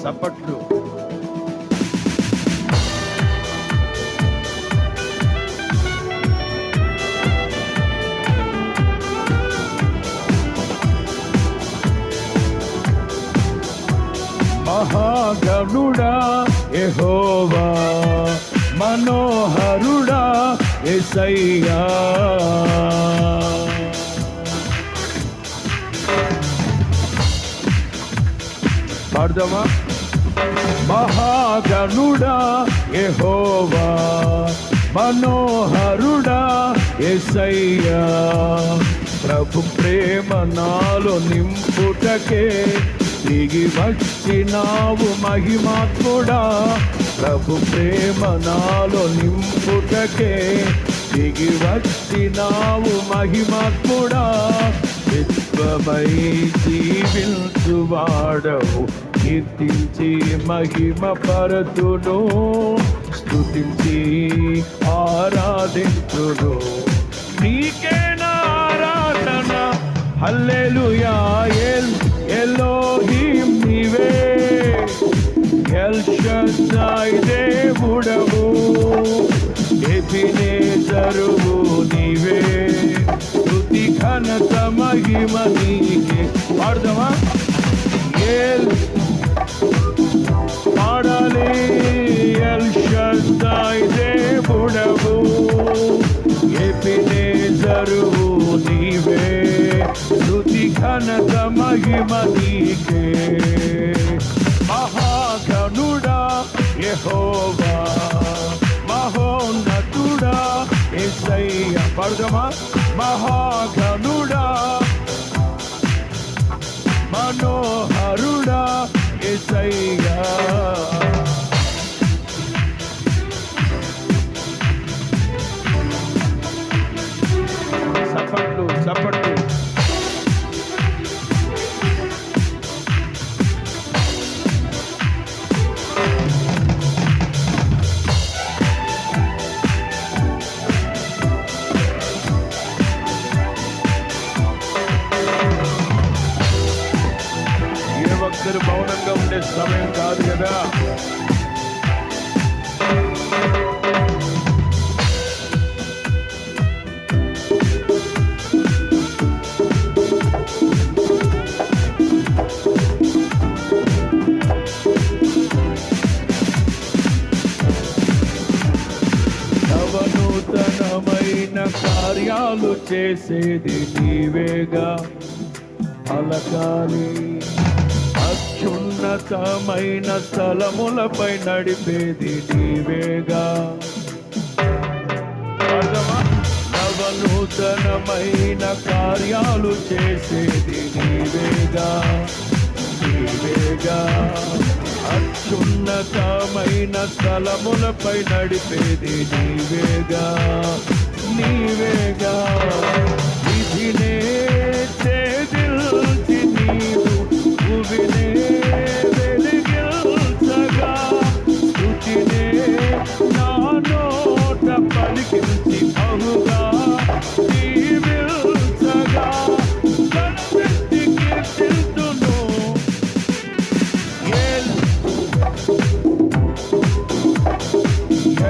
చప్పట్లు. మహాగణుడా యెహోవా, మనోహరుడా యేసయ్యా. పాడదామా? మహాగణుడా యెహోవా, మనోహరుడా యేసయ్యా. ప్రభు ప్రేమ నాలో నింపుటకే దిగి వచ్చినావు మహిమాత్ముడా. ప్రభు ప్రేమ నాలో నింపుటకే దిగి వచ్చినావు మహిమాత్ముడా. విశ్వమై జీవించువాడవు, కీర్తించి మహిమ పరతును, స్తుతించి ఆరాధించును. నీకే నా ఆరాధన. హల్లెలూయా. ఎలోహిం నీవే, ఎల్ షద్దాయ్ దేవుడవు, ఎబినేజరువు నీవే, స్తుతి ఘనత మహిమ నీకే. పాడదామా? పాడాలి. ఎల్ షద్దాయ్ దేవుడవు, ఎబినేజరువు నీవే, స్తుతి ఘనత మహిమ నీకే. మహాగణుడా యెహోవా, మహోన్నతుడా యేసయ్యా. పాడదామా? మహాగణుడా, మనోహరుడా యేసయ్యా. చప్పట్లు చప్పట్లు. ఒక్కరు మౌనంగా ఉండే సమయం కాదు కదా. నవనూతనమైన కార్యాలు చేసేది నీవేగా. పలకాలి అత్యున్నతమైన స్థలములపై నడిపేది నీవేగా. నవనూతనమైన కార్యాలు చేసేది నీవేగా, నీవేగా. అత్యున్నతమైన స్థలములపై నడిపేది నీవేగా, నీవేగా. విధినే చేదిల్చి నీవు భూమినే వెలిగించగా, స్తుతినే నా నోట పలికించి బహుగా దీవించగా, కనుపెట్టి కీర్తింతును.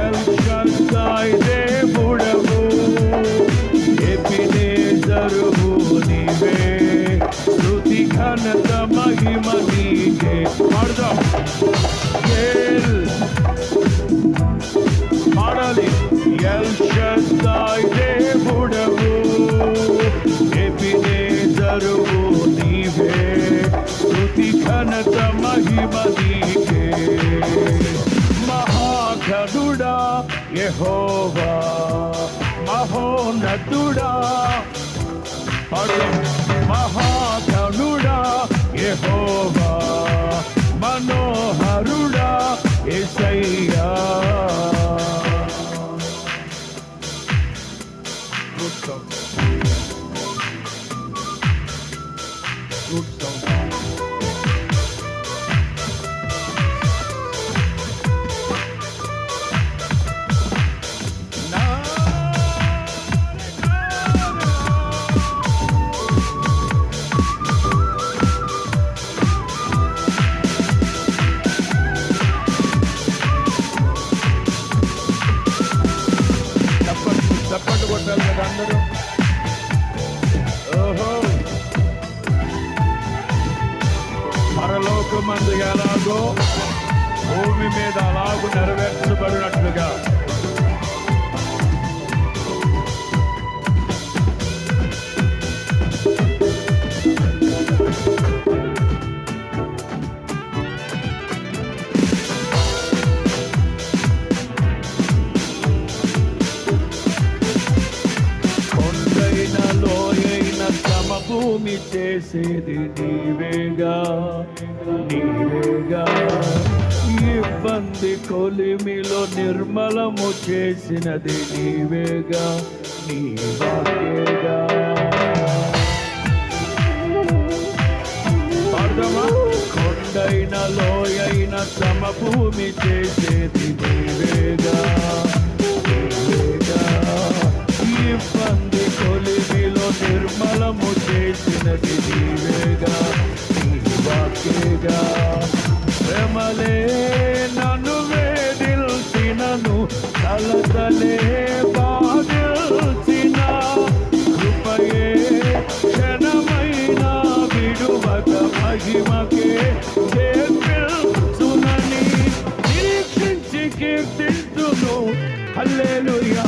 ఎల్ షద్దాయ్ దేవుడవు, ఎబినేజరువు నీవే, స్తుతి ఘనత మహిమ నీకే. పాడదాం. పాడాలి. ఎల్ షద్దాయ్ దేవుడవు, ఎబినేజరువు నీవే, స్తుతి ఘనత మహిమ నీకే. మహాగణుడా యెహోవా, మహోన్నతుడా. మహాగణుడా యెహోవా, మనోహరుడా యేసయ్యా. పరలోకమందు ఎలాగో భూమి మీద అలాగూ నెరవేర్చబడినట్లుగా భూమి చేసేది నీవేగా నీవేగా, ఇబ్బంది కొలిమిలో నిర్మలము చేసినది నీవేగా నీ వాక్యేగా. అర్థమా? కొండైన లోయైన సమభూమి చేసేది నీవేగా నీవేగా, ఇబ్బంది కొలిమిలో నిర్మలము చేసినది నీవేగా నీ వాక్యేగా. ప్రేమలే నన్ను వేడిల్చినను తలతలే బాధిల్చిన కృపయే క్షణమైన విడువక మహిమకే చేర్చునని నిరీక్షించి కీర్తించును. హల్లెలూయా.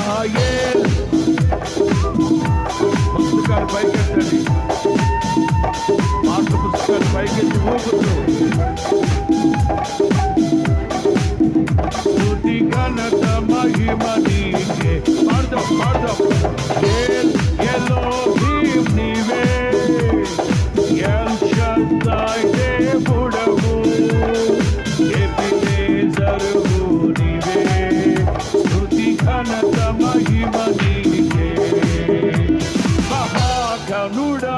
పుస్తకాలు పైకెత్తండి, మాట పుస్తకాలు పైకెత్తి ఊగుతూ స్తుతి ఘనత మహిమ నీకే. పాడదాం పాడదాం. ఎలోహీం నీవే, ఎల్ షద్దాయ్ దేవుడవు, ఎబెనేజరు నీవే, స్తుతి ఘనత మహిమ నీకే. మహాగణుడా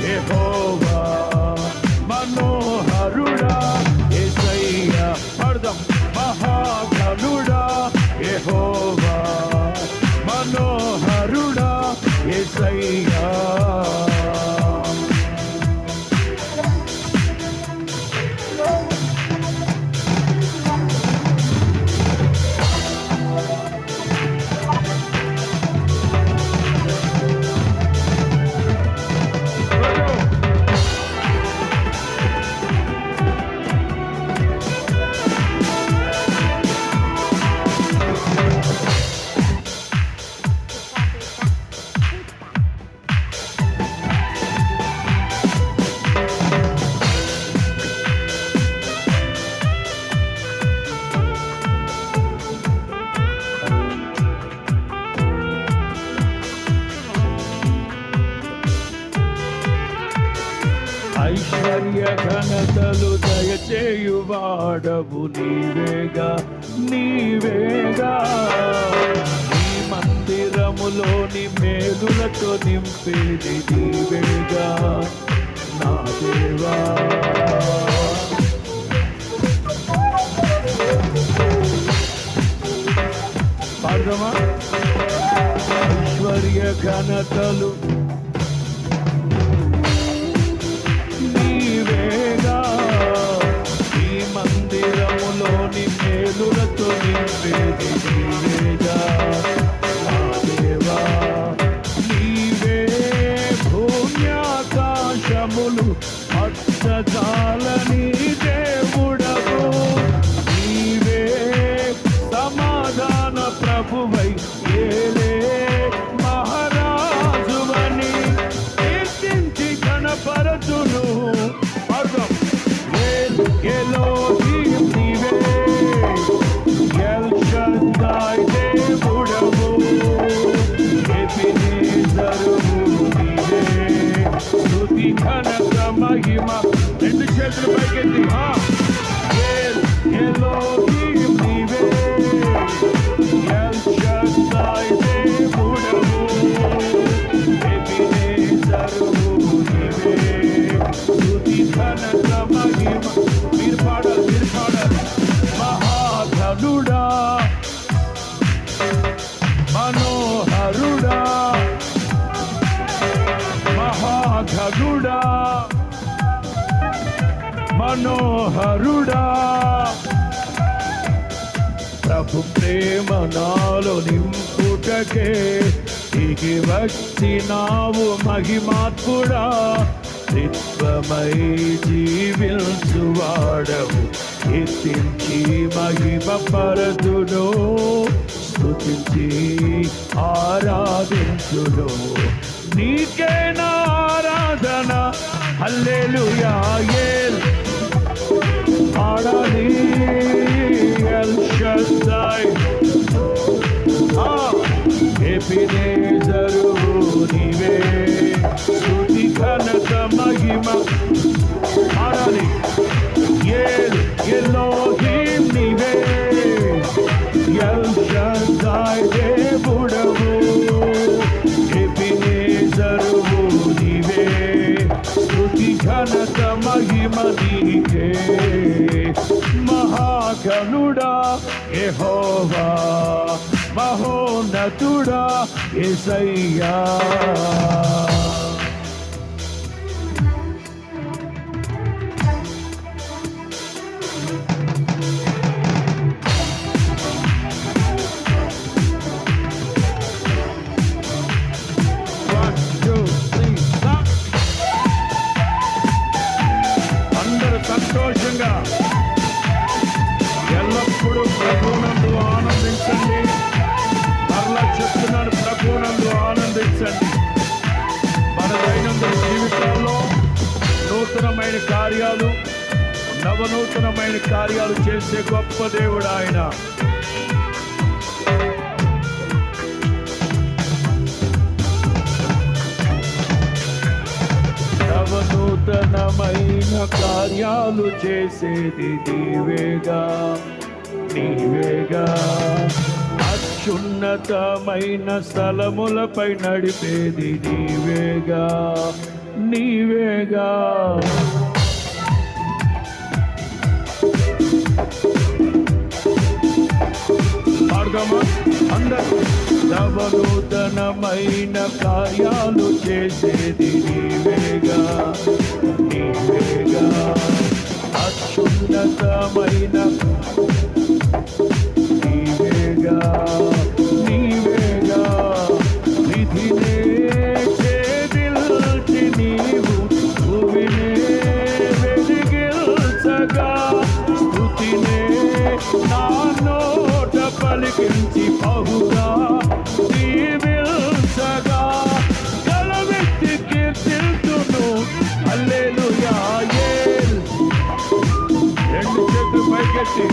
యెహోవా, మనోహరుడా యేసయ్యా. పాడదాం. మహాగణుడా యెహోవా, మనోహరుడా యేసయ్యా. ఐశ్వర్య ఘనతలు దయచేయువాడవు నీవేగా నీవేగా, నీ మందిరములోని మేలులతో నింపేది నీవేగా నా దేవా. పాడదామా? ఐశ్వర్య ఘనతలు నీవేగా, ఈ మందిరములోని మేలులతో నింపేది నీవేగా నా దేవా. నీవే భూమ్యాకాశములు అచ్చజాలని దేవుడవు, నీవే సమాధాన ప్రభువై ఏలే మహారాజువని కీర్తించి కనపరచును. ఎలోహీం నీవే, ఎల్ షద్దాయ్ దేవుడవు, ఎబెనేజరు నీవే, స్తుతి ఘనత మహిమ. రెండు చేతులు పైకెత్తి. ఎలోహీం నీవే, ఎల్ షద్దాయ్ దేవుడవు, ఎబెనేజరు నీవే, స్తుతి ఘనత మహిమ. మీరు పాడాలి, మీరు పాడాలి. మహాగణుడా మనోహరుడా, మహాగణుడా మనోహరుడా, ప్రభు ప్రేమ నాలో నింపుటకే దిగి వచ్చినావు మహిమాత్ముడా, త్రిత్వమై జీవించువాడవు. కీర్తించి మహిమ పరతుడు, స్తుతించి ఆరాధించుడు. నీకే నా ఆరాధన, హల్లెలూయా. పాడాలి ఎల్ షద్దై, ఎబెనేజరు నీవే, స్తుతి ఘనత మహిమ. పాడాలి ఎలోహిం నీవే, ఎల్ షద్దై దేవుడవు. ఎబెనేజరు నీవే, స్తుతి ఘనత మహిమ నీకే. మహాగణుడా యెహోవా, మహోన్నతుడా యేసయ్యా. అందరూ సంతోషంగా ఎల్లప్పుడూ ప్రభువునందు ఆనందించండి. మరలా చెప్తున్నాను, ప్రభువునందు ఆనందించండి. మన దైనందిన జీవితాల్లో నూతనమైన కార్యాలు, నవనూతనమైన కార్యాలు చేసే గొప్ప దేవుడు ఆయన. నవనూతనమైన కార్యాలు చేసేది నీవేగా, నీవేగా. అత్యున్నతమైన స్థలములపై నడిపేది నీవేగా, నీవేగా. పాడదామా అందరూ? నవనూతనమైన కార్యాలు చేసేది నీవేగా, నీవేగా. అత్యున్నతమైన నీవేగా, నీవేగా. విధినే ఛేదించి నీవు భూమినే వెలిగించగా, స్తుతినే నా నోట పలికించి బహుగా దీవించగా, గలవెత్తి కీర్తింతును హల్లెలూయా. రెండు చేతులు పైకెత్తి